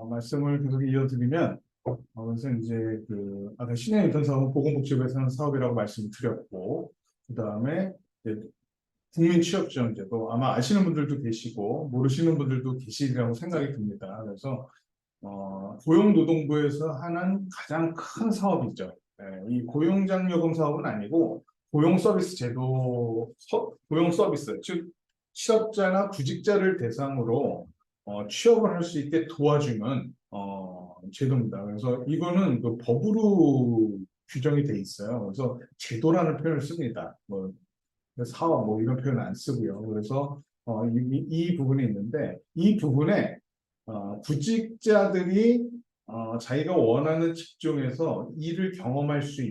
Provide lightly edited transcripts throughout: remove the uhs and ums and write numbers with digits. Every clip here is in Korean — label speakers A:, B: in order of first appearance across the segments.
A: 말씀을 계속 이어드리면, 그래서 이제 아까 신의 인턴 사업은 보건복지부에서 하는 사업이라고 말씀드렸고, 그 다음에 국민취업지원제도 아마 아시는 분들도 계시고, 모르시는 분들도 계시리라고 생각이 듭니다. 그래서, 고용노동부에서 하는 가장 큰 사업이죠. 이 고용장려금 사업은 아니고, 고용서비스 제도, 고용서비스, 즉, 취업자나 구직자를 대상으로 취업을 할 수 있게 도와주는 제도입니다. 그래서 이거는 그 법으로 규정이 돼 있어요. 그래서 제도라는 표현을 씁니다. 뭐 사업 뭐 이런 표현 안 쓰고요. 그래서 이 부분이 있는데 이 부분에 구직자들이 자기가 원하는 직종에서 일을 경험할 수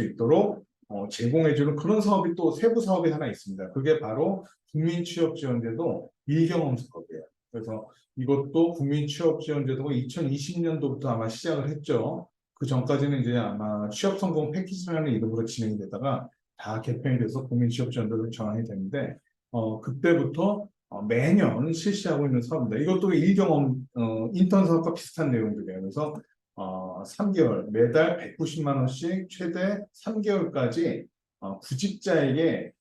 A: 있도록 제공해주는 그런 사업이 또 세부 사업이 하나 있습니다. 그게 바로 국민취업지원제도 일경험 사업이에요. 그래서 이것도 국민취업지원제도가 2020년도부터 아마 시작을 했죠. 그 전까지는 이제 아마 취업성공 패키지라는 이름으로 진행이 되다가 다 개편이 돼서 국민취업지원제도로 전환이 되는데 그때부터 매년 실시하고 있는 사업입니다. 이것도 일경험 인턴 사업과 비슷한 내용들이에요. 그래서 3개월 매달 190만 원씩 최대 3개월까지 구직자에게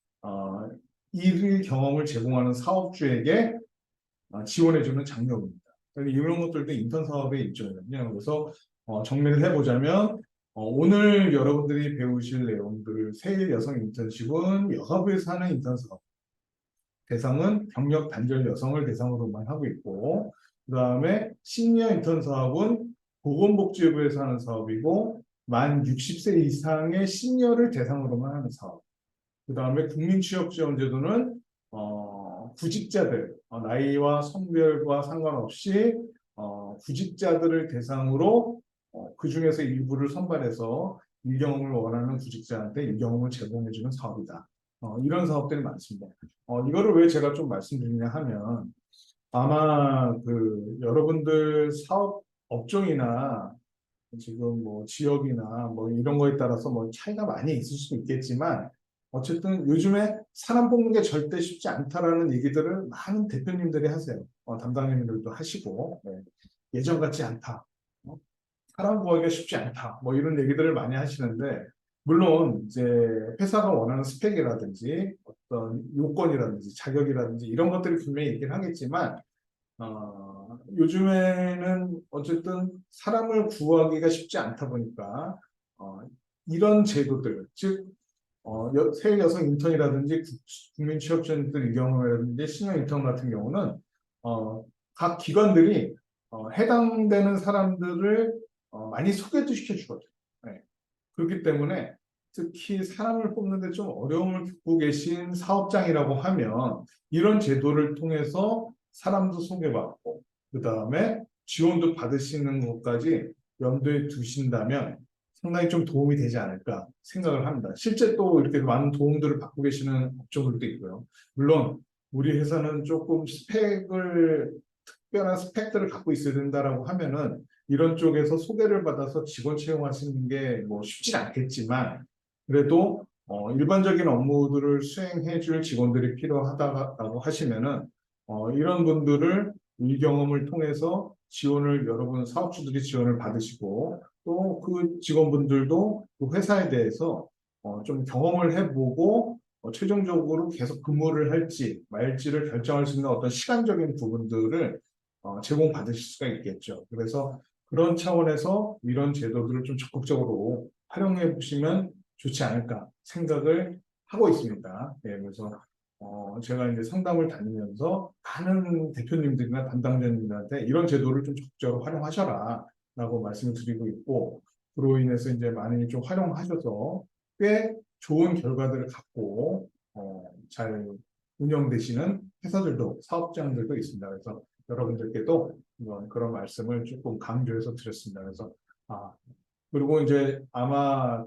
A: 일 경험을 제공하는 사업주에게 지원해주는 장려금입니다. 이런 것들도 인턴 사업의 일종이거든요. 그래서 정리를 해보자면 오늘 여러분들이 배우실 내용들 세일 여성 인턴십은 여가부에서 하는 인턴 사업 대상은 경력 단절 여성을 대상으로만 하고 있고 그 다음에 시니어 인턴 사업은 보건복지부에서 하는 사업이고 만 60세 이상의 시니어를 대상으로만 하는 사업. 그 다음에 국민취업지원제도는 구직자들 나이와 성별과 상관없이 구직자들을 대상으로 그 중에서 일부를 선발해서 일경험을 원하는 구직자한테 일경험을 제공해주는 사업이다. 이런 사업들이 많습니다. 이거를 왜 제가 좀 말씀드리냐 하면 아마 여러분들 사업 업종이나 지금 뭐 지역이나 뭐 이런 거에 따라서 뭐 차이가 많이 있을 수 있겠지만 어쨌든 요즘에 사람 뽑는 게 절대 쉽지 않다라는 얘기들을 많은 대표님들이 하세요. 담당님들도 하시고 예전 같지 않다. 사람 구하기가 쉽지 않다. 뭐 이런 얘기들을 많이 하시는데 물론 이제 회사가 원하는 스펙이라든지 어떤 요건이라든지 자격이라든지 이런 것들이 분명히 있긴 하겠지만 요즘에는 어쨌든 사람을 구하기가 쉽지 않다 보니까 어, 이런 제도들, 즉 새 여성 인턴이라든지 국민취업지원들 경우라든지 시니어 인턴 같은 경우는 각 기관들이 해당되는 사람들을 많이 소개도 시켜주거든요. 네. 그렇기 때문에 특히 사람을 뽑는데 좀 어려움을 겪고 계신 사업장이라고 하면 이런 제도를 통해서 사람도 소개받고 그 다음에 지원도 받으시는 것까지 염두에 두신다면 상당히 좀 도움이 되지 않을까 생각을 합니다. 실제 또 이렇게 많은 도움들을 받고 계시는 업종들도 있고요. 물론 우리 회사는 조금 특별한 스펙들을 갖고 있어야 된다라고 하면은 이런 쪽에서 소개를 받아서 직원 채용하시는 게 뭐 쉽진 않겠지만 그래도 일반적인 업무들을 수행해 줄 직원들이 필요하다고 하시면은 이런 분들을 일 경험을 통해서 지원을 여러분 사업주들이 지원을 받으시고 또 그 직원분들도 그 회사에 대해서 좀 경험을 해보고 최종적으로 계속 근무를 할지 말지를 결정할 수 있는 어떤 시간적인 부분들을 제공받으실 수가 있겠죠. 그래서 그런 차원에서 이런 제도들을 좀 적극적으로 활용해 보시면 좋지 않을까 생각을 하고 있습니다. 네, 그래서 제가 이제 상담을 다니면서 많은 대표님들이나 담당자님들한테 이런 제도를 좀 적극적으로 활용하셔라 라고 말씀을 드리고 있고 그로 인해서 이제 많이 좀 활용하셔서 꽤 좋은 결과들을 갖고 잘 운영되시는 회사들도 사업장들도 있습니다. 그래서 여러분들께도 그런 말씀을 조금 강조해서 드렸습니다. 그래서 그리고 이제 아마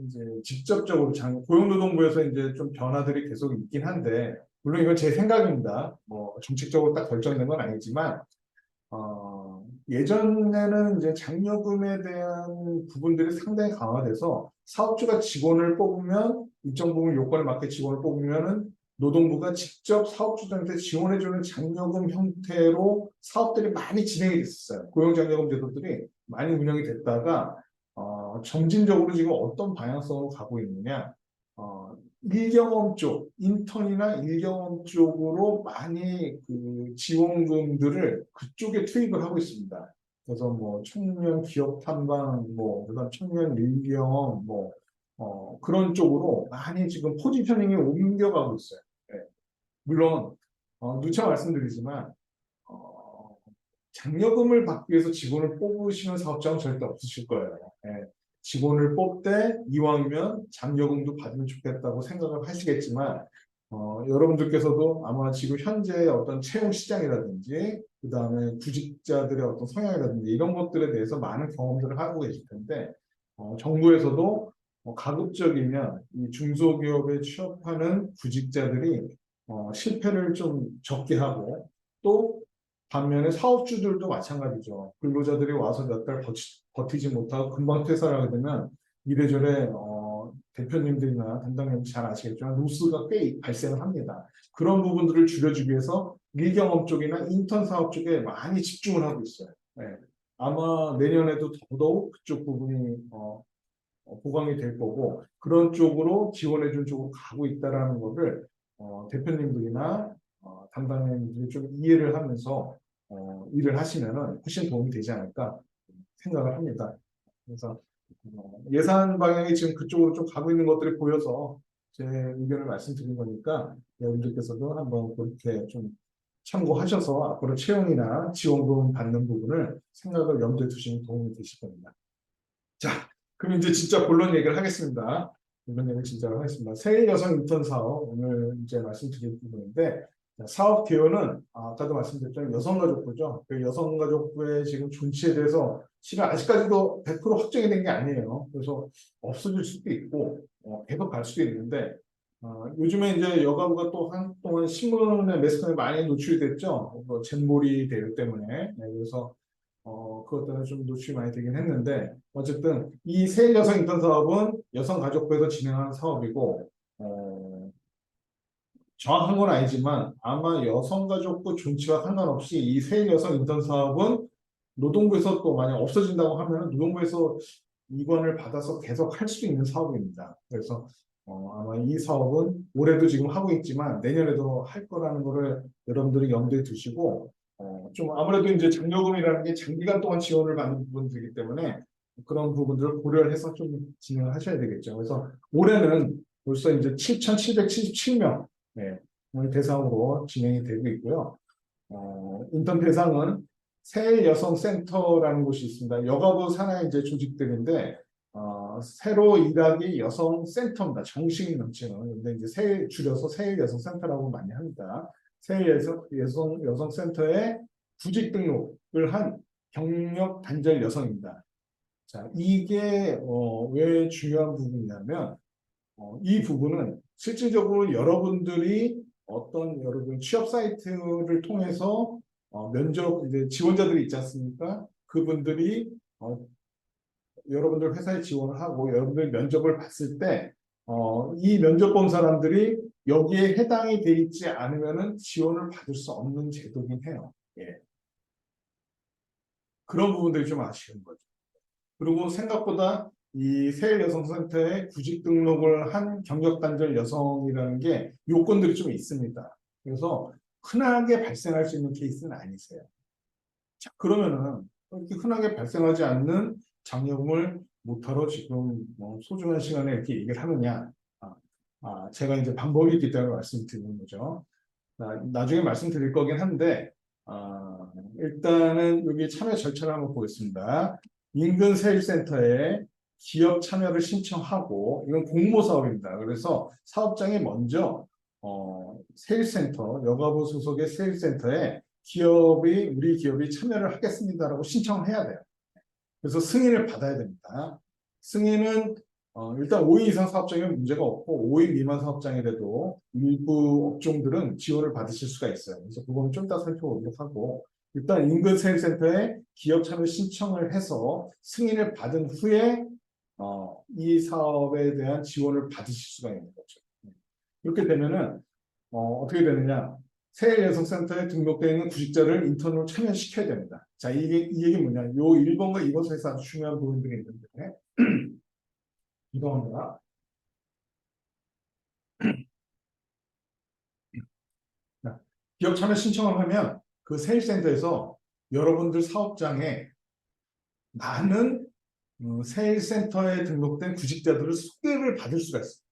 A: 이제 직접적으로 고용노동부에서 이제 좀 변화들이 계속 있긴 한데 물론 이건 제 생각입니다. 뭐 정책적으로 딱 결정된 건 아니지만 예전에는 이제 장려금에 대한 부분들이 상당히 강화돼서 사업주가 직원을 뽑으면 일정 부분 요건에 맞게 직원을 뽑으면은 노동부가 직접 사업주들한테 지원해주는 장려금 형태로 사업들이 많이 진행이 됐었어요. 고용장려금 제도들이 많이 운영이 됐다가 점진적으로 지금 어떤 방향성으로 가고 있느냐, 일경험 쪽, 인턴이나 일경험 쪽으로 많이 그 지원금들을 그쪽에 투입을 하고 있습니다. 그래서 뭐 청년 기업 탐방, 뭐 그다음 청년 일경험, 뭐 그런 쪽으로 많이 지금 포지셔닝이 옮겨가고 있어요. 네. 물론 누차 말씀드리지만 장려금을 받기 위해서 직원을 뽑으시는 사업장은 절대 없으실 거예요. 예. 직원을 뽑되 이왕이면 장려금도 받으면 좋겠다고 생각을 하시겠지만 여러분들께서도 아마 지금 현재 어떤 채용 시장이라든지 그 다음에 구직자들의 어떤 성향이라든지 이런 것들에 대해서 많은 경험들을 하고 계실 텐데 정부에서도 가급적이면 이 중소기업에 취업하는 구직자들이 실패를 좀 적게 하고 또 반면에 사업주들도 마찬가지죠. 근로자들이 와서 몇 달 버티지 못하고 금방 퇴사를 하게 되면 이래저래 대표님들이나 담당자님이 잘 아시겠지만 로스가 꽤 발생을 합니다. 그런 부분들을 줄여주기 위해서 밀경험 쪽이나 인턴 사업 쪽에 많이 집중을 하고 있어요. 네. 아마 내년에도 더더욱 그쪽 부분이 보강이 될 거고 그런 쪽으로 지원해준 쪽으로 가고 있다는 것을 대표님들이나 담당자님들이 좀 이해를 하면서 일을 하시면 훨씬 도움이 되지 않을까 생각을 합니다. 그래서 예산 방향이 지금 그쪽으로 좀 가고 있는 것들이 보여서 제 의견을 말씀드린 거니까 여러분들께서도 한번 그렇게 좀 참고하셔서 앞으로 채용이나 지원금 받는 부분을 생각을 염두에 두시면 도움이 되실 겁니다. 자, 그럼 이제 진짜 본론 얘기를 하겠습니다. 본론 얘기를 진짜로 하겠습니다. 새해 여성 인턴 사업 오늘 이제 말씀드릴 부분인데 사업 개요는 아까도 말씀드렸던 여성가족부죠. 그 여성가족부의 지금 존치에 대해서 실은 아직까지도 100% 확정이 된 게 아니에요. 그래서 없어질 수도 있고 계속 갈 수도 있는데 요즘에 이제 여가부가 또 한동안 신문에 매스컴에 많이 노출이 됐죠. 잼몰이 대회 때문에. 네, 그래서 그것 때문에 좀 노출이 많이 되긴 했는데 어쨌든 이 세일 여성 인턴 사업은 여성가족부에서 진행하는 사업이고 정확한 건 아니지만 아마 여성가족부 존치와 상관없이 이 세일 여성 인턴 사업은 노동부에서 또 만약 없어진다고 하면 노동부에서 이관을 받아서 계속 할 수 있는 사업입니다. 그래서 아마 이 사업은 올해도 지금 하고 있지만 내년에도 할 거라는 거를 여러분들이 염두에 두시고 좀 아무래도 이제 장려금이라는 게 장기간 동안 지원을 받는 부분들이기 때문에 그런 부분들을 고려를 해서 좀 진행을 하셔야 되겠죠. 그래서 올해는 벌써 이제 7,777명 대상으로 진행이 되고 있고요. 인턴 대상은 새여성센터라는 곳이 있습니다. 여가부 산하의 이제 조직들인데 새로 일하기 여성센터입니다. 정식 명칭은. 근데 이제 줄여서 새여성센터라고 많이 합니다. 새여성센터에 구직 등록을 한 경력 단절 여성입니다. 자, 이게 왜 중요한 부분이냐면 이 부분은 실질적으로 여러분들이 여러분 취업 사이트를 통해서 면접 이제 지원자들이 있지 않습니까? 그분들이 여러분들 회사에 지원을 하고 여러분들 면접을 봤을 때 이 면접 본 사람들이 여기에 해당이 돼 있지 않으면은 지원을 받을 수 없는 제도긴 해요. 예. 그런 부분들이 좀 아쉬운 거죠. 그리고 생각보다 이 세일여성센터에 구직 등록을 한 경력 단절 여성이라는 게 요건들이 좀 있습니다. 그래서 흔하게 발생할 수 있는 케이스는 아니세요. 자, 그러면은 이렇게 흔하게 발생하지 않는 장려금을 못하러 지금 소중한 시간에 이렇게 얘기를 하느냐? 제가 이제 방법이 있기 때문에 말씀드리는 거죠. 나중에 말씀드릴 거긴 한데 일단은 여기 참여 절차를 한번 보겠습니다. 인근 세일센터에 기업 참여를 신청하고 이건 공모 사업입니다. 그래서 사업장이 먼저 세일센터 여가부 소속의 세일센터에 우리 기업이 참여를 하겠습니다라고 신청을 해야 돼요. 그래서 승인을 받아야 됩니다. 승인은 일단 5인 이상 사업장이면 문제가 없고 5인 미만 사업장이라도 일부 업종들은 지원을 받으실 수가 있어요. 그래서 그거는 좀 이따 살펴보도록 하고 일단 인근 세일센터에 기업 참여 신청을 해서 승인을 받은 후에 이 사업에 대한 지원을 받으실 수가 있는 거죠. 이렇게 되면은 어떻게 되느냐? 세일여성센터에 등록되어 있는 구직자를 인턴으로 참여시켜야 됩니다. 자, 이 얘기 뭐냐? 요 1번과 2번 에서 아주 중요한 부분들이 있는데, 이동합니다. 기업 참여 신청을 하면 그 세일센터에서 여러분들 사업장에 많은 세일센터에 등록된 구직자들을 소개를 받을 수가 있어요.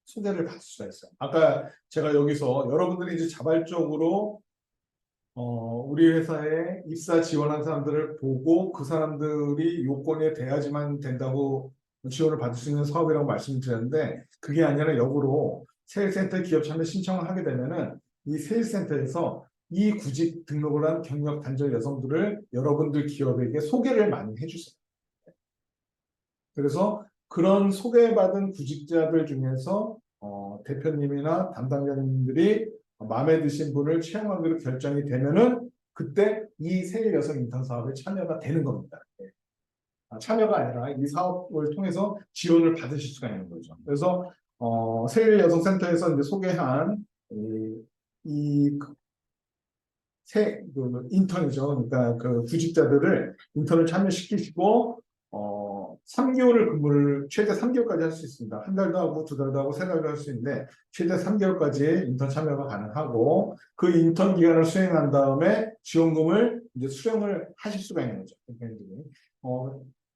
A: 소개를 받을 수가 있어요. 아까 제가 여기서 여러분들이 이제 자발적으로 우리 회사에 입사 지원한 사람들을 보고 그 사람들이 요건에 대야지만 된다고 지원을 받을 수 있는 사업이라고 말씀드렸는데 그게 아니라 역으로 세일센터 기업 참여 신청을 하게 되면은 이 세일센터에서 이 구직 등록을 한 경력 단절 여성들을 여러분들 기업에게 소개를 많이 해주세요. 그래서 그런 소개받은 구직자들 중에서 대표님이나 담당자님들이 마음에 드신 분을 채용하기로 결정이 되면은 그때 이 세일 여성 인턴 사업에 참여가 되는 겁니다. 참여가 아니라 이 사업을 통해서 지원을 받으실 수가 있는 거죠. 그래서 세일 여성 센터에서 이제 소개한 그 인턴이죠. 그러니까 그 구직자들을 인턴을 참여시키시고 3개월을 근무를 최대 3개월까지 할 수 있습니다. 한 달도 하고 두 달도 하고 세 달도 할 수 있는데 최대 3개월까지 인턴 참여가 가능하고 그 인턴 기간을 수행한 다음에 지원금을 이제 수령을 하실 수가 있는 거죠.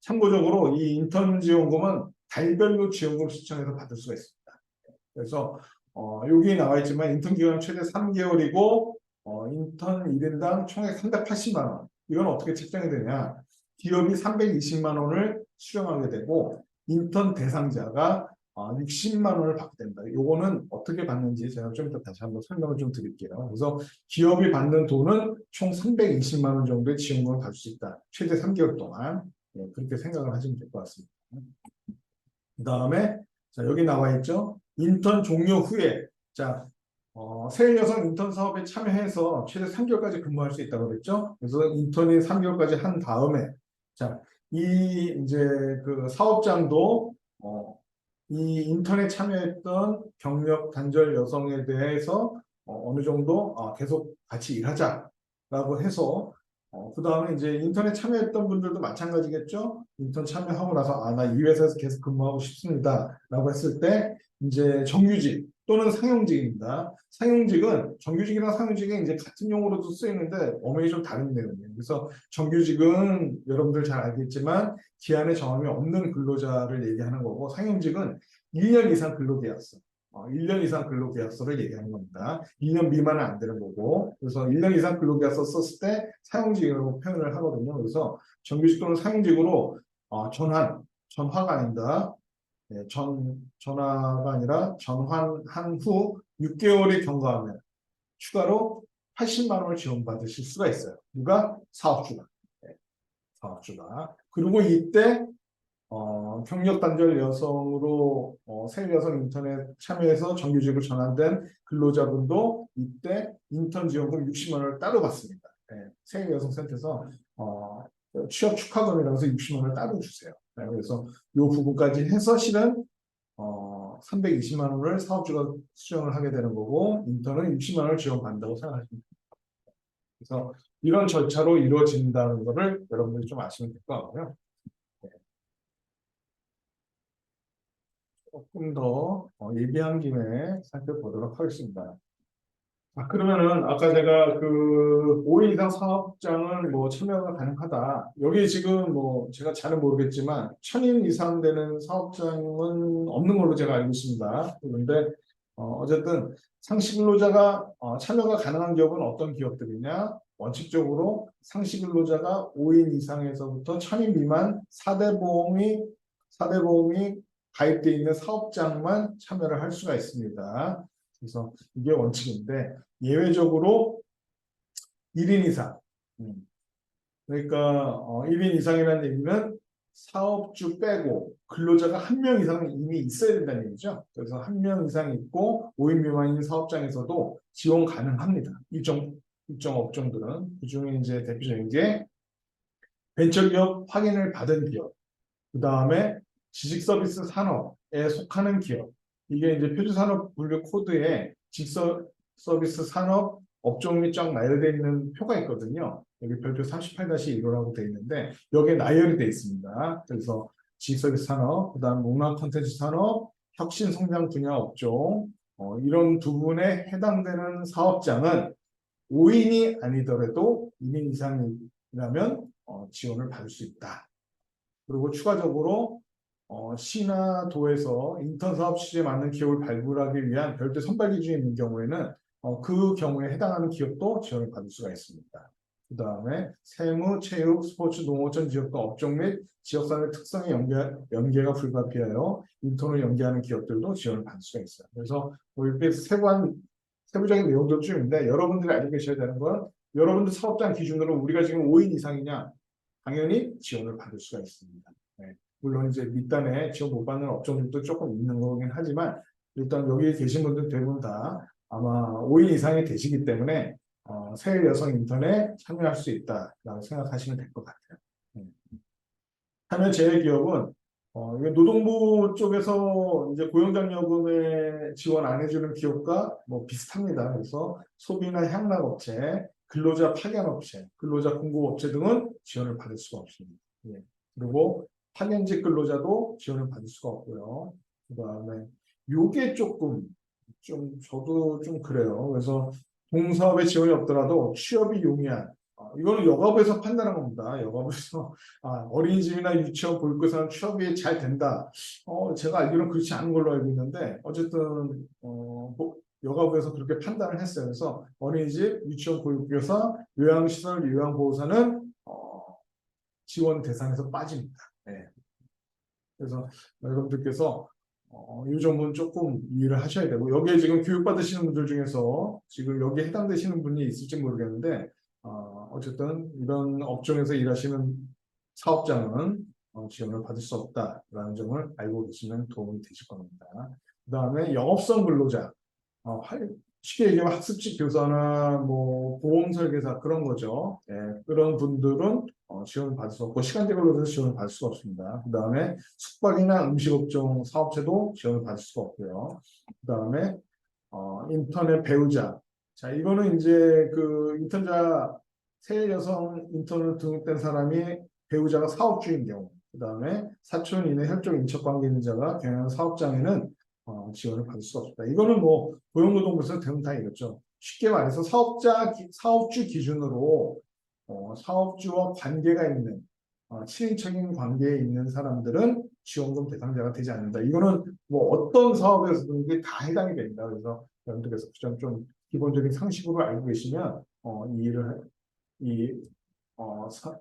A: 참고적으로 이 인턴 지원금은 달별로 지원금 신청해서 받을 수가 있습니다. 그래서 여기 나와 있지만 인턴 기간은 최대 3개월이고 인턴 1인당 총액 380만 원. 이건 어떻게 책정이 되냐? 기업이 320만 원을 수령하게 되고 인턴 대상자가 60만 원을 받게 됩니다. 요거는 어떻게 받는지 제가 좀 이따 다시 한번 설명을 좀 드릴게요. 그래서 기업이 받는 돈은 총 320만 원 정도의 지원금을 받을 수 있다. 최대 3개월 동안. 그렇게 생각을 하시면 될 것 같습니다. 그 다음에 여기 나와 있죠. 인턴 종료 후에 세일 여성 인턴 사업에 참여해서 최대 3개월까지 근무할 수 있다고 그랬죠. 그래서 인턴이 3개월까지 한 다음에 이제 그 사업장도 이 인턴에 참여했던 경력 단절 여성에 대해서 어느 정도 계속 같이 일하자라고 해서 그 다음에 이제 인턴에 참여했던 분들도 마찬가지겠죠. 인턴 참여하고 나서 나 이 회사에서 계속 근무하고 싶습니다라고 했을 때 이제 정규직 또는 상용직입니다. 상용직은 정규직이랑 상용직이 이제 같은 용어로도 쓰이는데 엄연히 좀 다른 내용이에요. 그래서 정규직은 여러분들 잘 알겠지만 기한의 정함이 없는 근로자를 얘기하는 거고 상용직은 1년 이상 근로계약서 1년 이상 근로계약서를 얘기하는 겁니다. 2년 미만은 안 되는 거고 그래서 1년 이상 근로계약서 썼을 때 사용직이라고 표현을 하거든요. 그래서 정규직 또는 사용직으로 전화가 아닙니다. 전화가 아니라 전환한 후 6개월이 경과하면 추가로 80만 원을 지원받으실 수가 있어요. 누가? 사업주가. 사업주가. 그리고 이때 경력 단절 여성으로 세일 여성 인턴에 참여해서 정규직으로 전환된 근로자분도 이때 인턴 지원금 60만 원을 따로 받습니다. 세일 여성 센터에서 취업 축하금이라고 해서 60만 원을 따로 주세요. 그래서 이 부분까지 해서 실은 320만 원을 사업주가 수령을 하게 되는 거고 인턴은 60만 원을 지원받는다고 생각하시면 됩니다. 그래서 이런 절차로 이루어진다는 것을 여러분들이 좀 아시면 될 것 같고요. 조금 더 예비한 김에 살펴보도록 하겠습니다. 그러면은 아까 제가 그 5인 이상 사업장을 참여가 가능하다. 여기 지금 제가 잘은 모르겠지만 1000인 이상 되는 사업장은 없는 걸로 제가 알고 있습니다. 그런데 어쨌든 상시 근로자가 참여가 가능한 기업은 어떤 기업들이냐? 원칙적으로 상시 근로자가 5인 이상에서부터 1000인 미만 4대 보험이 가입되어 있는 사업장만 참여를 할 수가 있습니다. 그래서 이게 원칙인데 예외적으로 1인 이상 그러니까 1인 이상이라는 얘기는 사업주 빼고 근로자가 1명 이상은 이미 있어야 된다는 얘기죠. 그래서 1명 이상 있고 5인 미만인 사업장에서도 지원 가능합니다. 일정 업종들은 그중에 이제 대표적인 게 벤처기업 확인을 받은 기업, 그 다음에 지식서비스 산업에 속하는 기업, 이게 이제 표준산업분류 코드에 서비스 산업 업종이 쫙 나열되어 있는 표가 있거든요. 여기 별표 38-1호라고 되어 있는데 여기에 나열이 되어 있습니다. 그래서 지식서비스 산업, 그다음 문화 콘텐츠 산업, 혁신 성장 분야 업종 이런 두 분에 해당되는 사업장은 5인이 아니더라도 2인 이상이라면 지원을 받을 수 있다. 그리고 추가적으로 시나 도에서 인턴 사업 취지에 맞는 기업을 발굴하기 위한 별도 선발 기준이 있는 경우에는 그 경우에 해당하는 기업도 지원을 받을 수가 있습니다. 그 다음에 세무, 체육, 스포츠, 농어촌 지역과 업종 및 지역사회 특성의 연계가 불가피하여 인턴을 연계하는 기업들도 지원을 받을 수가 있어요. 그래서 뭐 이렇게 세부적인 내용도 쭉 있는데 여러분들이 알고 계셔야 되는 건 여러분들 사업장 기준으로 우리가 지금 5인 이상이냐 당연히 지원을 받을 수가 있습니다. 네. 물론 이제 밑단에 지원 못 받는 업종들도 조금 있는 거긴 하지만 일단 여기 계신 분들 대부분 다 아마 5인 이상이 되시기 때문에 세일 여성 인턴에 참여할 수 있다라고 생각하시면 될 것 같아요. 참여 제외 기업은 이게 노동부 쪽에서 이제 고용장려금에 지원 안 해주는 기업과 뭐 비슷합니다. 그래서 소비나 향락업체, 근로자 파견업체, 근로자 공급업체 등은 지원을 받을 수가 없습니다. 예. 그리고 파견직 근로자도 지원을 받을 수가 없고요. 그다음에 요게 조금 저도 좀 그래요. 그래서 동사업에 지원이 없더라도 취업이 용이한 이거는 여가부에서 판단한 겁니다. 여가부에서 어린이집이나 유치원, 보육교사는 취업이 잘 된다. 제가 알기로는 그렇지 않은 걸로 알고 있는데 어쨌든 여가부에서 그렇게 판단을 했어요. 그래서 어린이집, 유치원, 보육교사, 요양시설, 요양보호사는 지원 대상에서 빠집니다. 네. 그래서 여러분들께서 이 점은 조금 이해를 하셔야 되고 여기에 지금 교육받으시는 분들 중에서 지금 여기에 해당되시는 분이 있을지 모르겠는데 어쨌든 이런 업종에서 일하시는 사업장은 지원을 받을 수 없다라는 점을 알고 계시면 도움이 되실 겁니다. 그 다음에 영업성 근로자 쉽게 얘기하면 학습지 교사나 뭐 보험 설계사 그런 거죠. 예, 그런 분들은 지원을 받을 수 없고 시간제 근로자도 지원을 받을 수가 없습니다. 그 다음에 숙박이나 음식업종 사업체도 지원을 받을 수가 없고요. 그 다음에 인턴의 배우자. 자, 이거는 이제 그 인턴자 새 여성 인턴으로 등록된 사람이 배우자가 사업주인 경우, 그 다음에 사촌 이내 혈족 인척 관계 있는 자가 경영하는 사업장에는 지원을 받을 수 없다. 이거는 뭐 고용노동부에서 대부분 다 이렇죠. 쉽게 말해서 사업주 기준으로 사업주와 관계가 있는 친인척인 관계에 있는 사람들은 지원금 대상자가 되지 않는다. 이거는 뭐 어떤 사업에서든 이게 다 해당이 됩니다. 그래서 여러분들께서 좀 기본적인 상식으로 알고 계시면 이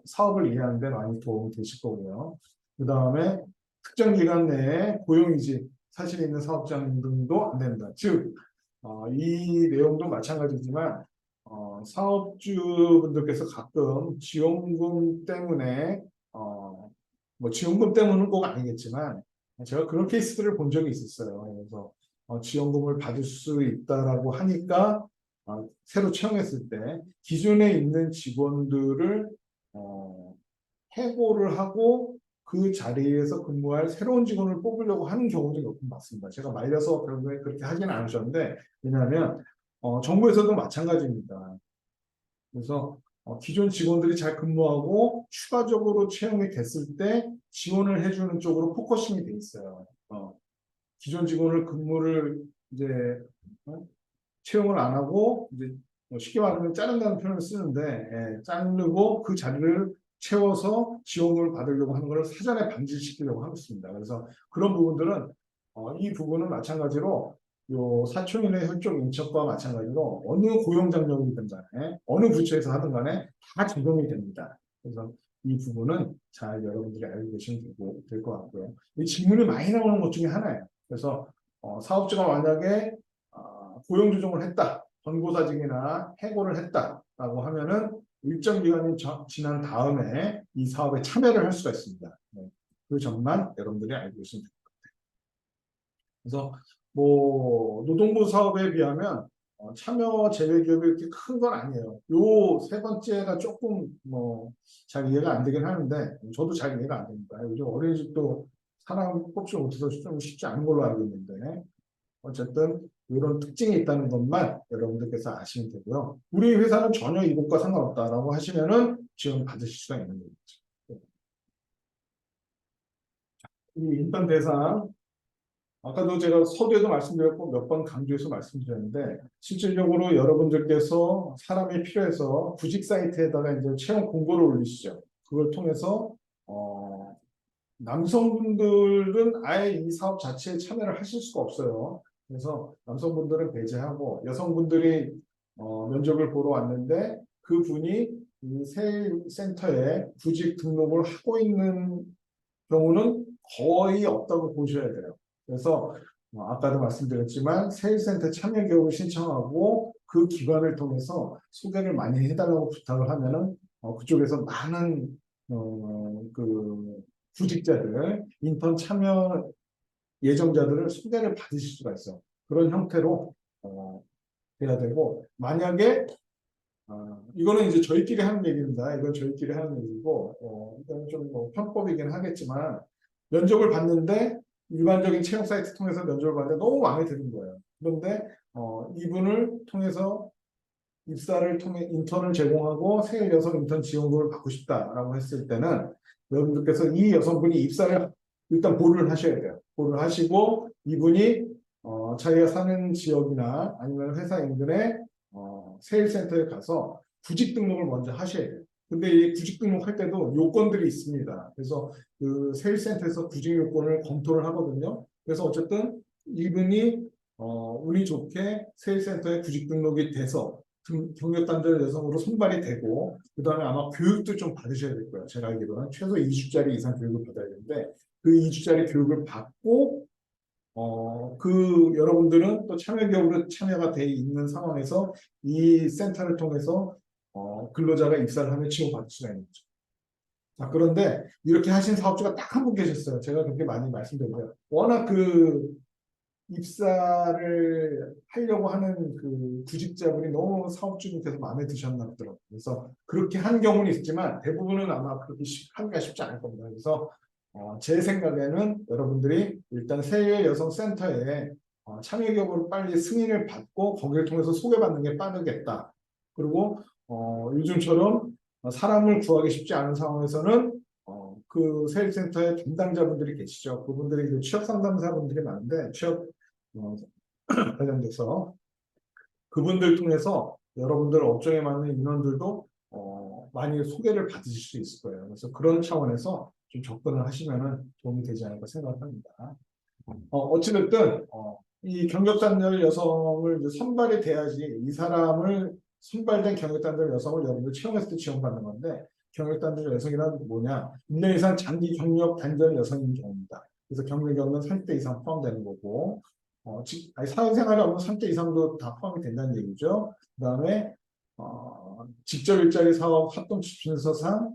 A: 사업을 이해하는 데 많이 도움이 되실 거고요. 그 다음에 특정 기간 내에 고용이지 사실 있는 사업장 등도 안 된다. 즉, 이 내용도 마찬가지지만 사업주분들께서 가끔 지원금 때문에 뭐 지원금 때문은 꼭 아니겠지만 제가 그런 케이스들을 본 적이 있었어요. 그래서 지원금을 받을 수 있다라고 하니까 새로 채용했을 때 기존에 있는 직원들을 해고를 하고 그 자리에서 근무할 새로운 직원을 뽑으려고 하는 경우도 몇 번 봤습니다. 제가 말려서 결국에 그렇게 하지는 않으셨는데 왜냐하면 정부에서도 마찬가지입니다. 그래서 기존 직원들이 잘 근무하고 추가적으로 채용이 됐을 때 지원을 해주는 쪽으로 포커싱이 돼 있어요. 기존 직원을 근무를 이제 채용을 안 하고 이제 쉽게 말하면 자른다는 표현을 쓰는데 자르고 그 자리를 채워서 지원금을 받으려고 하는 것을 사전에 방지시키려고 하고 있습니다. 그래서 그런 부분들은 이 부분은 마찬가지로 요 사촌인의 혈족 인척과 마찬가지로 어느 고용장려이든 간에 어느 부처에서 하든 간에 다 적용이 됩니다. 그래서 이 부분은 잘 여러분들이 알고 계시면 될 것 같고요. 이 질문이 많이 나오는 것 중에 하나예요. 그래서 사업주가 만약에 고용 조정을 했다, 권고사직이나 해고를 했다라고 하면은 일정 기간이 지난 다음에 이 사업에 참여를 할 수가 있습니다. 네. 그 점만 여러분들이 알고 계시면 됩니다. 그래서 뭐 노동부 사업에 비하면 참여 제외 기업이 이렇게 큰 건 아니에요. 요 세 번째가 조금 뭐 잘 이해가 안 되긴 하는데 저도 잘 이해가 안 됩니다. 요즘 어린이집도 사람 뽑지 못해서 좀 쉽지 않은 걸로 알고 있는데 어쨌든 이런 특징이 있다는 것만 여러분들께서 아시면 되고요. 우리 회사는 전혀 이것과 상관없다라고 하시면은 지원 받으실 수가 있는 거죠. 이 인턴 대상 아까도 제가 서두에도 말씀드렸고 몇 번 강조해서 말씀드렸는데 실질적으로 여러분들께서 사람이 필요해서 구직 사이트에다가 이제 채용 공고를 올리시죠. 그걸 통해서 남성분들은 아예 이 사업 자체에 참여를 하실 수가 없어요. 그래서 남성분들은 배제하고 여성분들이 면접을 보러 왔는데 그분이 이 세일 센터에 구직 등록을 하고 있는 경우는 거의 없다고 보셔야 돼요. 그래서 아까도 말씀드렸지만 세일센터 참여 교육을 신청하고 그 기관을 통해서 소개를 많이 해달라고 부탁을 하면은 그쪽에서 많은 그 구직자들, 인턴 참여 예정자들을 소개를 받으실 수가 있어요. 그런 형태로 돼야 되고 만약에 이거는 이제 저희끼리 하는 얘기입니다. 이건 저희끼리 하는 얘기고 이건 좀뭐 편법이긴 하겠지만 면접을 봤는데 일반적인 채용 사이트 통해서 면접을 봤는데 너무 마음에 드는 거예요. 그런데 이분을 통해서 입사를 통해 인턴을 제공하고 새 여성 인턴 지원금을 받고 싶다라고 했을 때는 여러분들께서 이 여성분이 입사를 일단 보류를 하셔야 돼요. 보류를 하시고 이분이 자기가 사는 지역이나 아니면 회사 인근에 세일센터에 가서 구직 등록을 먼저 하셔야 돼요. 근데 이 구직 등록할 때도 요건들이 있습니다. 그래서 그 세일센터에서 구직 요건을 검토를 하거든요. 그래서 어쨌든 이분이 운이 좋게 세일센터에 구직 등록이 돼서 경력단절 여성으로 선발이 되고 그 다음에 아마 교육도 좀 받으셔야 될 거예요. 제가 알기로는 최소 2주짜리 이상 교육을 받아야 되는데 그 2주짜리 교육을 받고 그 여러분들은 또 참여교육으로 참여가 돼 있는 상황에서 이 센터를 통해서 근로자가 입사를 하면 지원받을 수가 있는 거죠. 자, 그런데 이렇게 하신 사업주가 딱 한 분 계셨어요. 제가 그렇게 많이 말씀드려요. 워낙 그 입사를 하려고 하는 그 구직자분이 너무 사업주님께서 마음에 드셨나 보더라고요. 그래서 그렇게 한 경우는 있지만 대부분은 아마 그렇게 하기가 쉽지 않을 겁니다. 그래서 제 생각에는 여러분들이 일단 세일 여성 센터에 참여 교육을 빨리 승인을 받고 거기를 통해서 소개받는 게 빠르겠다. 그리고 요즘처럼 사람을 구하기 쉽지 않은 상황에서는 그 세일센터의 담당자분들이 계시죠. 그분들이 이제 취업 상담사분들이 많은데 취업 관련돼서 그분들 통해서 여러분들 업종에 맞는 인원들도 많이 소개를 받으실 수 있을 거예요. 그래서 그런 차원에서 좀 접근을 하시면 도움이 되지 않을까 생각합니다. 어찌됐든 이 경력단절 여성을 이제 선발이 돼야지 이 사람을 선발된 경력단절 여성을 여러분들 채용했을 때 지원받는 건데 경력단절 여성이란 뭐냐 1년 이상 장기 경력 단절 여성인 경우입니다. 그래서 경력이 없는 30대 이상 포함되는 거고 사회생활이 없는 30대 이상도 다 포함이 된다는 얘기죠. 그 다음에 직접 일자리 사업 활동 지표서상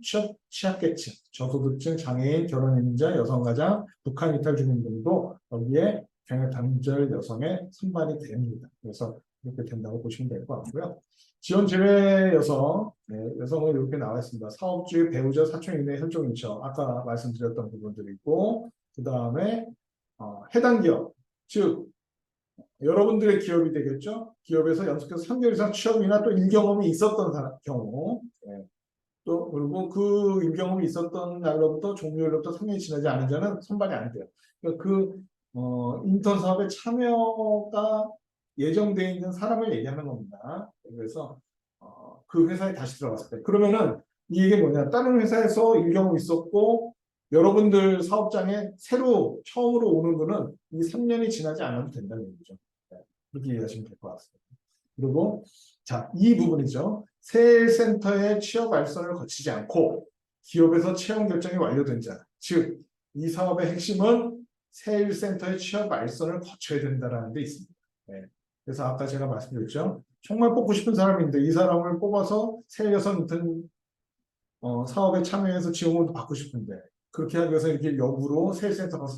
A: 취약계층, 저소득층, 장애인, 결혼임자, 여성가장, 북한 이탈 주민 등도 여기에 경력 단절 여성에 선발이 됩니다. 그래서 이렇게 된다고 보시면 될 것 같고요. 지원 제외 여성, 여성은 이렇게 나와 있습니다. 사업주의, 배우자, 사촌 이내 혈족 인처, 아까 말씀드렸던 부분들이 있고, 그 다음에 해당 기업, 즉 여러분들의 기업이 되겠죠. 기업에서 연속해서 3개월 이상 취업이나 또 일경험이 있었던 경우, 또 그리고 그 일경험이 있었던 날로부터 종료일로부터 3년이 지나지 않은 자는 선발이 안 돼요. 그러니까 인턴 사업에 참여가 예정되어 있는 사람을 얘기하는 겁니다. 그래서 그 회사에 다시 들어갔을 때 그러면은 이게 뭐냐? 다른 회사에서 일경험이 있었고 여러분들 사업장에 새로 처음으로 오는 분은 이 3년이 지나지 않아도 된다는 얘기죠. 그렇게 이해하시면 될 것 같습니다. 그리고 자, 이 부분이죠. 세일센터의 취업 알선을 거치지 않고 기업에서 채용 결정이 완료된 자. 즉, 이 사업의 핵심은 세일센터의 취업 알선을 거쳐야 된다는 데 있습니다. 네. 그래서 아까 제가 말씀드렸죠. 정말 뽑고 싶은 사람인데 이 사람을 뽑아서 세일 여성 인턴 사업에 참여해서 지원금도 받고 싶은데 그렇게 하기 위해서 이렇게 역으로 세일센터 가서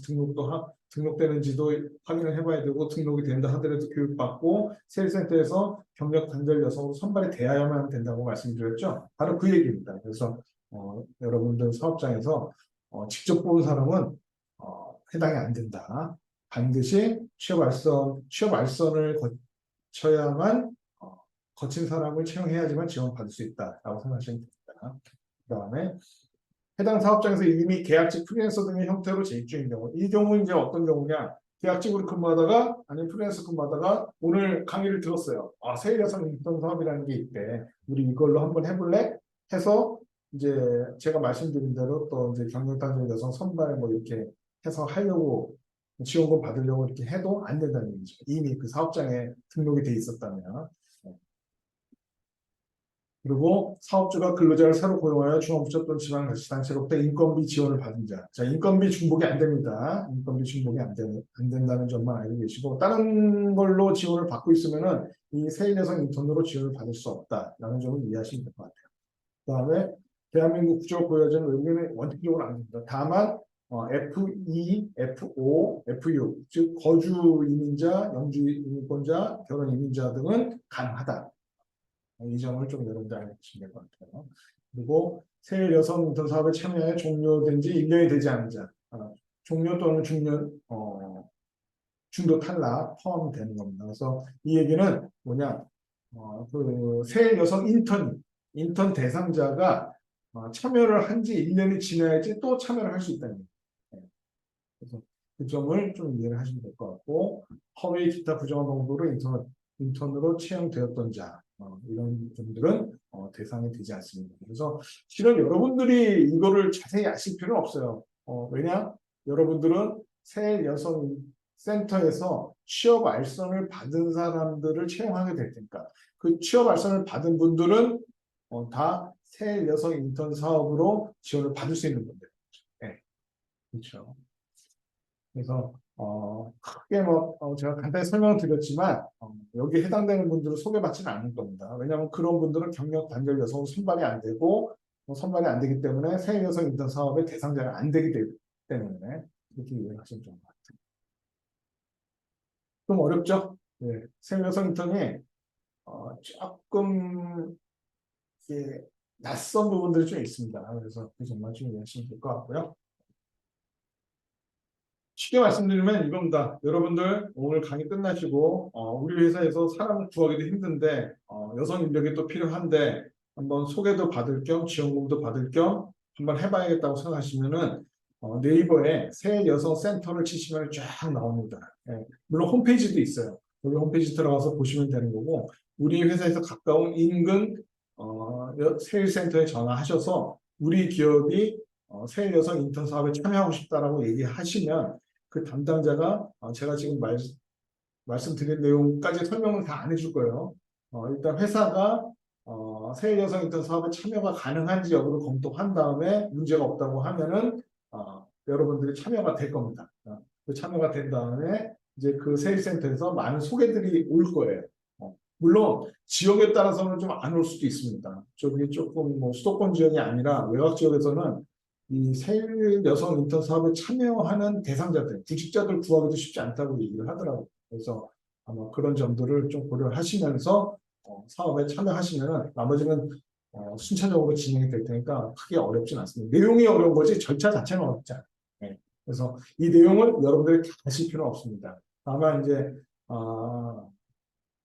A: 등록되는지도 확인을 해봐야 되고 등록이 된다 하더라도 교육받고 세일센터에서 경력 단절 여성으로 선발이 되어야만 된다고 말씀드렸죠. 바로 그 얘기입니다. 그래서 여러분들 사업장에서 직접 뽑은 사람은 해당이 안 된다. 반드시 취업 알선을 거쳐야만 거친 사람을 채용해야지만 지원받을 수 있다라고 생각하시면 됩니다. 그다음에 해당 사업장에서 이미 계약직 프리랜서 등의 형태로 재직 중인 경우, 이 경우는 이제 어떤 경우냐? 계약직으로 근무하다가 아니면 프리랜서 근무하다가 오늘 강의를 들었어요. 세일 여성 인턴 사업이라는 게 있대. 우리 이걸로 한번 해볼래? 해서 이제 제가 말씀드린 대로 또 이제 경력단절 여성 선발 뭐 이렇게 해서 하려고 지원금 받으려고 이렇게 해도 안 된다는 얘기죠. 이미 그 사업장에 등록이 돼 있었다면. 그리고 사업주가 근로자를 새로 고용하여 중앙부처 또는 지방자치단체로부터 인건비 지원을 받은 자. 자, 인건비 중복이 안 됩니다. 인건비 중복이 안 된다는 점만 알고 계시고, 다른 걸로 지원을 받고 있으면은 이 세일 여성 인턴으로 지원을 받을 수 없다라는 점을 이해하시면 될 것 같아요. 그다음에 대한민국 국적을 보유하자는 외국인은 원칙적으로 안 됩니다. 다만 F2, F5, F6, 즉 거주 이민자, 영주 이민권자, 결혼 이민자 등은 가능하다. 이 점을 좀 여러분들 알고 계시면 될 것 같아요. 그리고 세일 여성 인턴 사업에 참여해 종료된 지 1년이 되지 않은 자, 종료 또는 중도 탈락 포함되는 겁니다. 그래서 이 얘기는 뭐냐, 그 세일 여성 인턴 대상자가 참여를 한 지 1년이 지나야지 또 참여를 할 수 있다는 거예요. 그래서 그 점을 좀 이해를 하시면 될 것 같고, 허위 기타 부정한 방법으로 인턴으로 채용되었던 자, 이런 점들은 대상이 되지 않습니다. 그래서 실은 여러분들이 이거를 자세히 아실 필요는 없어요. 왜냐? 여러분들은 새 여성 센터에서 취업 알선을 받은 사람들을 채용하게 될 테니까 그 취업 알선을 받은 분들은 다 새 여성 인턴 사업으로 지원을 받을 수 있는 건데, 네, 그렇죠. 그래서 크게 제가 간단히 설명을 드렸지만 여기에 해당되는 분들은 소개받지는 않을 겁니다. 왜냐하면 그런 분들은 경력 단절 여성 선발이 안 되고 선발이 안 되기 때문에 새 여성 인턴 사업의 대상자가 안 되기 때문에 이렇게 이해하시면 좋은 것 같아요. 좀 어렵죠? 네, 새 여성 인턴이 조금 낯선 부분들이 좀 있습니다. 그래서 그 점만 좀 이해하시면 될 것 같고요. 쉽게 말씀드리면 이겁니다. 여러분들 오늘 강의 끝나시고 우리 회사에서 사람 구하기도 힘든데 여성 인력이 또 필요한데 한번 소개도 받을 겸 지원금도 받을 겸 한번 해봐야겠다고 생각하시면은 네이버에 새 여성 센터를 치시면 쫙 나옵니다. 예, 물론 홈페이지도 있어요. 여기 홈페이지 들어가서 보시면 되는 거고 우리 회사에서 가까운 인근 세일센터에 전화하셔서 우리 기업이 세일 여성 인턴 사업에 참여하고 싶다라고 얘기하시면 그 담당자가 제가 지금 말씀드린 내용까지 설명을 다 안 해줄 거예요. 일단 회사가 세일 여성 인턴 사업에 참여가 가능한지 여부를 검토한 다음에 문제가 없다고 하면은 여러분들이 참여가 될 겁니다. 그 참여가 된 다음에 이제 그 세일센터에서 많은 소개들이 올 거예요. 물론 지역에 따라서는 좀 안 올 수도 있습니다. 저기 조금 수도권 지역이 아니라 외곽 지역에서는 이 세일 여성 인턴 사업에 참여하는 대상자들, 구직자들 구하기도 쉽지 않다고 얘기를 하더라고요. 그래서 아마 그런 점들을 좀 고려하시면서 사업에 참여하시면 나머지는 순차적으로 진행이 될 테니까 크게 어렵진 않습니다. 내용이 어려운 거지 절차 자체는 어렵지 않아요. 네. 그래서 이 내용은 여러분들이 다 아실 필요는 없습니다. 다만 이제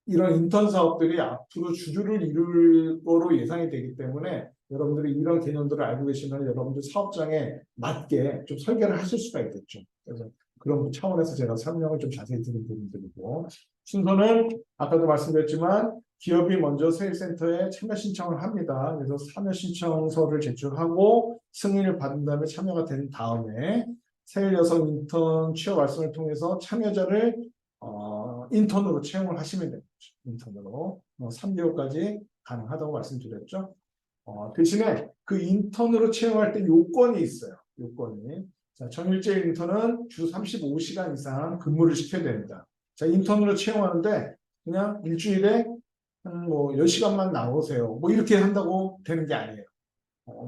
A: 이런 인턴 사업들이 앞으로 주주를 이룰 거로 예상이 되기 때문에 여러분들이 이런 개념들을 알고 계시면 여러분들 사업장에 맞게 좀 설계를 하실 수가 있겠죠. 그래서 그런 차원에서 제가 설명을 좀 자세히 드린 부분들이고 순서는 아까도 말씀드렸지만 기업이 먼저 세일센터에 참여 신청을 합니다. 그래서 참여 신청서를 제출하고 승인을 받은 다음에 참여가 된 다음에 세일 여성 인턴 취업 알선을 통해서 참여자를 인턴으로 채용을 하시면 됩니다. 인턴으로 3개월까지 가능하다고 말씀드렸죠. 대신에 그 인턴으로 채용할 때 요건이 있어요. 요건이. 자, 전일제 인턴은 주 35시간 이상 근무를 시켜야 됩니다. 자, 인턴으로 채용하는데 그냥 일주일에 한 10시간만 나오세요. 이렇게 한다고 되는 게 아니에요.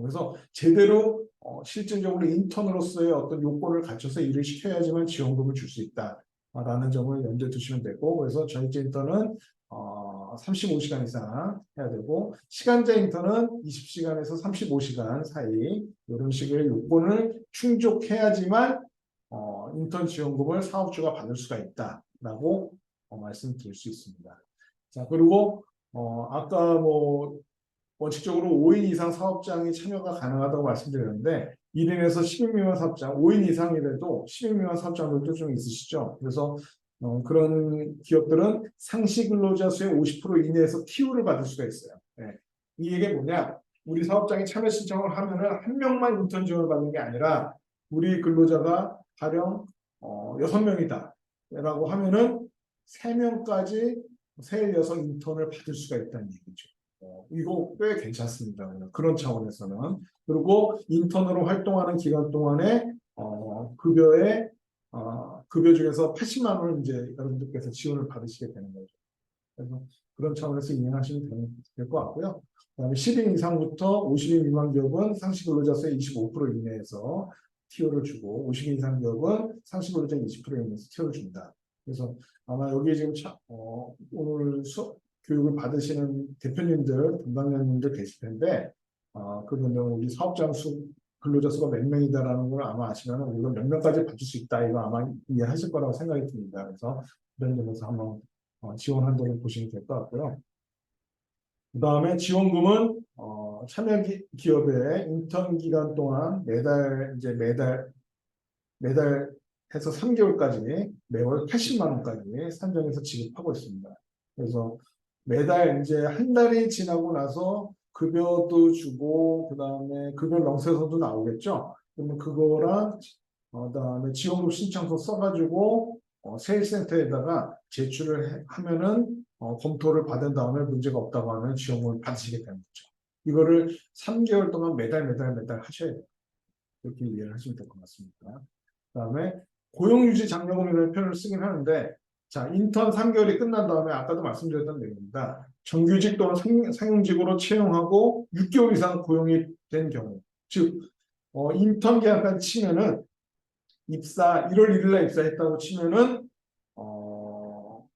A: 그래서 제대로 실질적으로 인턴으로서의 어떤 요건을 갖춰서 일을 시켜야지만 지원금을 줄 수 있다라는 점을 염두에 두시면 되고 그래서 전일제 인턴은 35시간 이상 해야 되고 시간제 인턴은 20시간에서 35시간 사이 이런 식의 요건을 충족해야지만 인턴 지원금을 사업주가 받을 수가 있다라고 말씀드릴 수 있습니다. 자, 그리고 아까 뭐 원칙적으로 5인 이상 사업장이 참여가 가능하다고 말씀드렸는데 1인에서 10인 미만 사업장, 5인 이상이라도 10인 미만 사업장들도 좀 있으시죠. 그래서 그런 기업들은 상시 근로자 수의 50% 이내에서 TU를 받을 수가 있어요. 네. 이게 뭐냐? 우리 사업장에 참여 신청을 하면은 한 명만 인턴 지원을 받는 게 아니라 우리 근로자가 가령 6명이다 라고 하면은 3명까지 세일 여성 인턴을 받을 수가 있다는 얘기죠. 이거 꽤 괜찮습니다. 그런 차원에서는. 그리고 인턴으로 활동하는 기간 동안에 급여 중에서 80만 원을 이제 여러분들께서 지원을 받으시게 되는 거죠. 그래서 그런 차원에서 이해하시면 될 것 같고요. 그다음에 10인 이상부터 50인 미만 기업은 상시 근로자 수의 25% 이내에서 TO를 주고 50인 이상 기업은 상시 근로자 20% 이내에서 TO를 준다. 그래서 아마 여기 지금 오늘 교육을 받으시는 대표님들, 담당자님들 계실 텐데 그분들 우리 사업장 근로자 수가 몇 명이다라는 걸 아마 아시면 우리가 몇 명까지 받을 수 있다 이거 아마 이해하실 거라고 생각이 듭니다. 그래서 그런 점에서 한번 지원한도를 보시면 될 것 같고요. 그 다음에 지원금은 참여 기업의 인턴 기간 동안 매달 해서 3개월까지 매월 80만 원까지 산정해서 지급하고 있습니다. 그래서 매달 이제 한 달이 지나고 나서 급여도 주고 그다음에 급여 명세서도 나오겠죠. 그러면 그거랑 그다음에 지원금 신청서 써가지고 세일센터에다가 제출을 하면은 검토를 받은 다음에 문제가 없다고 하면 지원금을 받으시게 되는 거죠. 이거를 3개월 동안 매달 하셔야 돼요. 이렇게 이해를 하시면 될 것 같습니다. 그다음에 고용유지 장려금이라는 표현을 쓰긴 하는데 자 인턴 3개월이 끝난 다음에 아까도 말씀드렸던 내용입니다. 정규직 또는 상용직으로 채용하고 6개월 이상 고용이 된 경우 즉 인턴 계약까지 치면은 입사 1월 1일날 입사했다고 치면은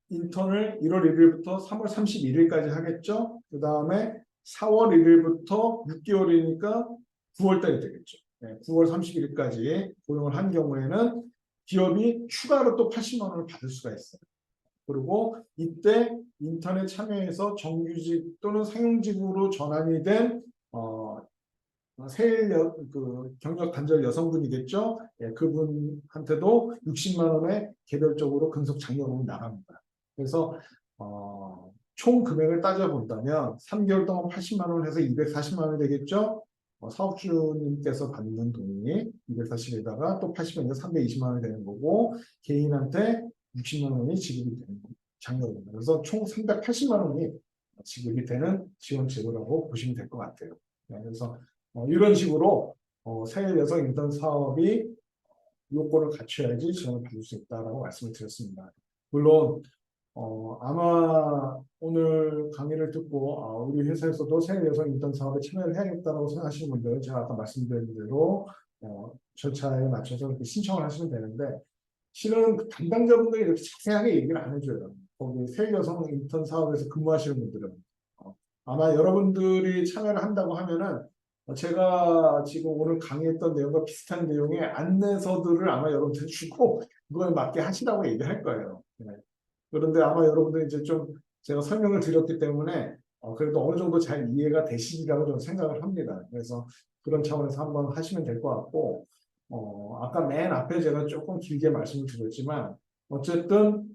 A: 인턴을 1월 1일부터 3월 31일까지 하겠죠. 그 다음에 4월 1일부터 6개월이니까 9월달이 되겠죠. 9월 31일까지 고용을 한 경우에는 기업이 추가로 또 80만 원을 받을 수가 있어요. 그리고 이때 인턴에 참여해서 정규직 또는 상용직으로 전환이 된 경력 단절 여성분이겠죠. 그분한테도 60만 원의 개별적으로 근속 장려금이 나갑니다. 그래서 총 금액을 따져본다면 3개월 동안 80만 원 해서 240만 원이 되겠죠. 사업주님께서 받는 돈이 240에다가 또 80만에서 320만 원이 되는 거고 개인한테 60만 원이 지급이 되는 장려금입니다. 그래서 총 380만 원이 지급이 되는 지원 제도라고 보시면 될 것 같아요. 그래서 이런 식으로 세일 여성 인턴 사업이 요건을 갖춰야지 지원을 받을 수 있다라고 말씀을 드렸습니다. 물론 아마 오늘 강의를 듣고 우리 회사에서도 세일 여성 인턴 사업에 참여를 해야겠다고 생각하시는 분들은 제가 아까 말씀드린 대로 절차에 맞춰서 이렇게 신청을 하시면 되는데 실은 담당자분들이 이렇게 자세하게 얘기를 안 해줘요. 거기 세일 여성 인턴 사업에서 근무하시는 분들은 아마 여러분들이 참여를 한다고 하면은 제가 지금 오늘 강의했던 내용과 비슷한 내용의 안내서들을 아마 여러분들 주고 그거에 맞게 하시라고 얘기할 거예요. 네. 그런데 아마 여러분들 이제 좀 제가 설명을 드렸기 때문에 그래도 어느 정도 잘 이해가 되시리라고 저는 생각을 합니다. 그래서 그런 차원에서 한번 하시면 될 것 같고 아까 맨 앞에 제가 조금 길게 말씀을 드렸지만 어쨌든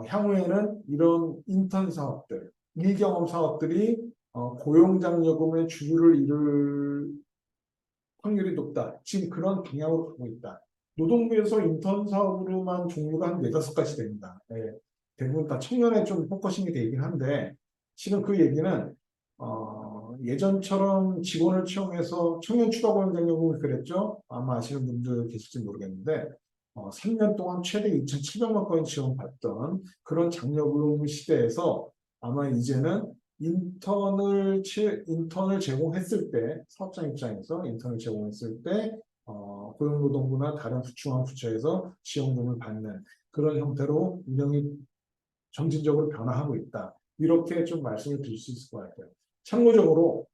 A: 향후에는 이런 인턴 사업들, 일경험 사업들이 고용장려금의 주류를 이룰 확률이 높다. 지금 그런 방향으로 가고 있다. 노동부에서 인턴 사업으로만 종류가 한 4-5가지 됩니다. 네. 대부분 다 청년에 좀 포커싱이 되긴 한데 지금 그 얘기는 예전처럼 직원을 채용해서 청년 추가 고용 장려금을 그랬죠. 아마 아시는 분들 계실지 모르겠는데 3년 동안 최대 2,700만 건이 지원받던 그런 장려금 시대에서 아마 이제는 인턴을 제공했을 때 사업장 입장에서 인턴을 제공했을 때 고용노동부나 다른 중앙부처에서 지원금을 받는 그런 형태로 운영이 점진적으로 변화하고 있다. 이렇게 좀 말씀을 드릴 수 있을 것 같아요. 참고적으로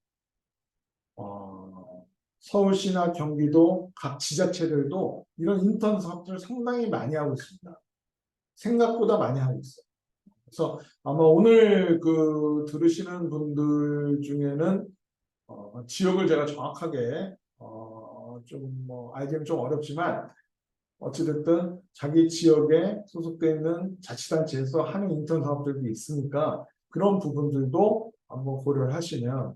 A: 서울시나 경기도 각 지자체들도 이런 인턴 사업들을 상당히 많이 하고 있습니다. 생각보다 많이 하고 있어요. 그래서 아마 오늘 들으시는 분들 중에는 지역을 제가 정확하게 좀 알기는 좀 어렵지만 어찌됐든 자기 지역에 소속되어 있는 자치단체에서 하는 인턴 사업들도 있으니까 그런 부분들도 한번 고려를 하시면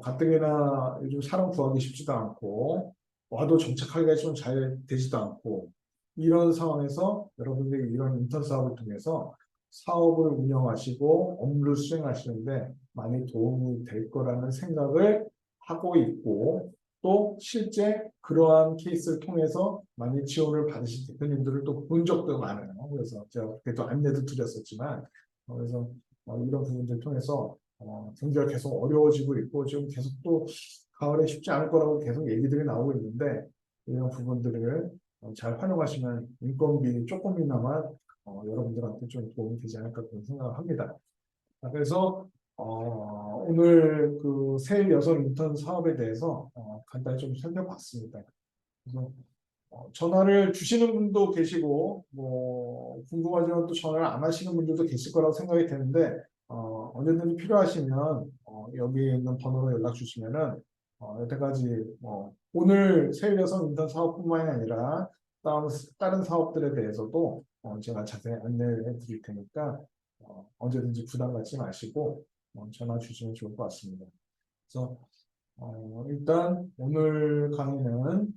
A: 가뜩이나 요즘 사람 구하기 쉽지도 않고 와도 정착하기가 좀 잘 되지도 않고 이런 상황에서 여러분들이 이런 인턴 사업을 통해서 사업을 운영하시고 업무를 수행하시는데 많이 도움이 될 거라는 생각을 하고 있고 또 실제 그러한 케이스를 통해서 많이 지원을 받으신 대표님들을 또 본 적도 많아요. 그래서 제가 그때도 안내도 드렸었지만 그래서 이런 부분들을 통해서 경기가 계속 어려워지고 있고 지금 계속 또 가을에 쉽지 않을 거라고 계속 얘기들이 나오고 있는데 이런 부분들을 잘 활용하시면 인건비 조금이나마 여러분들한테 좀 도움이 되지 않을까 그런 생각을 합니다. 그래서 오늘 새 여성 인턴 사업에 대해서 간단히 좀 살펴봤습니다. 그래서 전화를 주시는 분도 계시고 궁금하지만 또 전화를 안 하시는 분들도 계실 거라고 생각이 되는데 언제든지 필요하시면 여기 있는 번호로 연락 주시면은 여태까지 오늘 새 여성 인턴 사업뿐만이 아니라 다른 사업들에 대해서도 제가 자세히 안내해 드릴 테니까 언제든지 부담 갖지 마시고 전화 주시면 좋을 것 같습니다. 그래서 일단 오늘 강의는